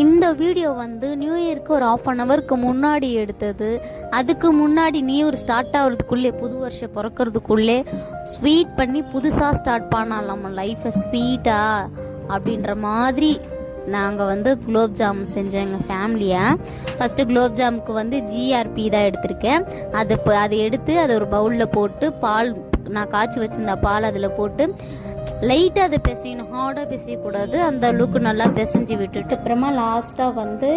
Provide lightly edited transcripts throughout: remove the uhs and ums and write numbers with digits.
இந்த வீடியோ வந்து நியூ இயருக்கு ஒரு 1/2 ஹவருக்கு முன்னாடி எடுத்தது. அதுக்கு முன்னாடி நியூ இயர் ஸ்டார்ட் ஆகிறதுக்குள்ளே, புது வருஷம் பிறக்கிறதுக்குள்ளே ஸ்வீட் பண்ணி புதுசாக ஸ்டார்ட் பண்ணலாம் நம்ம லைஃப்பை ஸ்வீட்டாக அப்படின்ற மாதிரி நாங்கள் வந்து குலோப் ஜாம் செஞ்சோம் எங்கள் ஃபேமிலியை. ஃபஸ்ட்டு குலோப் ஜாமுக்கு வந்து ஜிஆர்பி தான் எடுத்திருக்கேன். அதை எடுத்து அதை ஒரு பவுலில் போட்டு பால், நான் காய்ச்சி வச்சுருந்த பால் அதில் போட்டு லைட்டாக அதை பிசையணும், ஹார்டாக பிசையக்கூடாது. அந்த அளவுக்கு நல்லா பிசைஞ்சு விட்டுட்டு அப்புறமா லாஸ்ட்டாக வந்து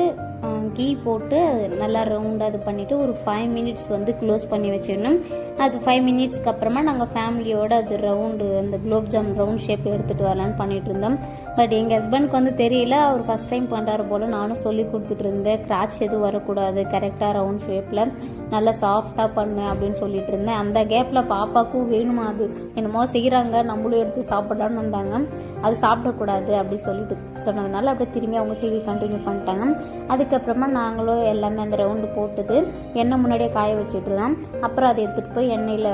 கீ போட்டு நல்லா ரவுண்டாக இது பண்ணிவிட்டு ஒரு 5 மினிட்ஸ் வந்து க்ளோஸ் பண்ணி வச்சிடணும். அது 5 மினிட்ஸ்க்கு அப்புறமா நாங்கள் ஃபேமிலியோடு அது ரவுண்டு, அந்த குலோப் ஜாம் ரவுண்ட் ஷேப் எடுத்துகிட்டு வரலான்னு பண்ணிகிட்டு இருந்தோம். பட் எங்கள் ஹஸ்பண்ட்க்கு வந்து தெரியல, அவர் ஃபஸ்ட் டைம் பண்ணுறாரு போல். நானும் சொல்லி கொடுத்துட்டு இருந்தேன், கிராச் எதுவும் வரக்கூடாது, கரெக்டாக ரவுண்ட் ஷேப்பில் நல்லா சாஃப்டாக பண்ணு அப்படின்னு சொல்லிட்டு இருந்தேன். அந்த கேப்பில் பாப்பாவுக்கும் வேணுமா, அது என்னமோ செய்கிறாங்க நம்மளும் எடுத்து சாப்பிடலான்னு வந்தாங்க. அது சாப்பிடக்கூடாது அப்படி சொல்லிட்டு சொன்னதுனால அப்படியே திரும்பி அவங்க டிவி கண்டினியூ பண்ணிட்டாங்க. அதுக்கப்புறமா நாங்களும் எல்லாமே அந்த ரவுண்டு போட்டுது எண்ணெய் முன்னாடியே காய வச்சுட்ருந்தோம். அப்புறம் அதை எடுத்துகிட்டு போய் எண்ணெயில்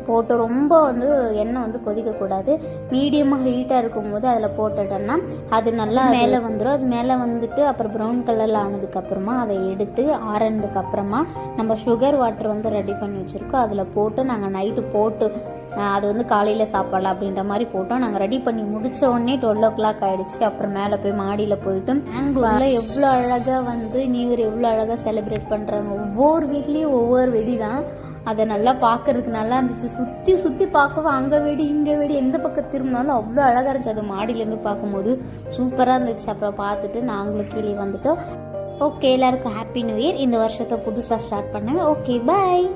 போட்டு ரொம்ப வந்து எண்ணெய் வந்து கொதிக்கக்கூடாது, மீடியமாக ஹீட்டாக இருக்கும்போது அதில் போட்டுட்டோன்னா அது நல்லா மேலே வந்துடும். அது மேலே வந்துட்டு அப்புறம் ப்ரௌன் கலரில் ஆனதுக்கப்புறமா அதை எடுத்து ஆறினதுக்கப்புறமா நம்ம சுகர் வாட்டர் வந்து ரெடி பண்ணி வச்சுருக்கோம், அதில் போட்டு நாங்கள் நைட்டு போட்டு அது வந்து காலையில் சாப்பிடலாம் அப்படின்ற மாதிரி போட்டோம். நாங்கள் ரெடி பண்ணி முடித்த உடனே 12 o'clock ஆகிடுச்சு. அப்புறம் மேலே போய் மாடியில் போயிட்டு பெங்களூரில் எவ்வளோ அழகாக வந்து நியூ இயர் எவ்வளோ அழகாக செலிப்ரேட் பண்ணுறாங்க. ஒவ்வொரு வீட்லேயும் ஒவ்வொரு வெடி தான். அதை நல்லா பார்க்கறதுக்கு நல்லா இருந்துச்சு. சுற்றி சுற்றி பார்க்கவும் அங்கே வெடி இங்கே வெடி, எந்த பக்கம் திரும்பினாலும் அவ்வளோ அழகாக இருந்துச்சு. அது மாடியிலேருந்து பார்க்கும்போது சூப்பராக இருந்துச்சு. அப்புறம் பார்த்துட்டு நாங்களும் கீழே வந்துட்டோம். ஓகே, எல்லாருக்கும் ஹாப்பி நியூ இயர். இந்த வருஷத்தை புதுசாக ஸ்டார்ட் பண்ணுங்க. ஓகே, பாய்.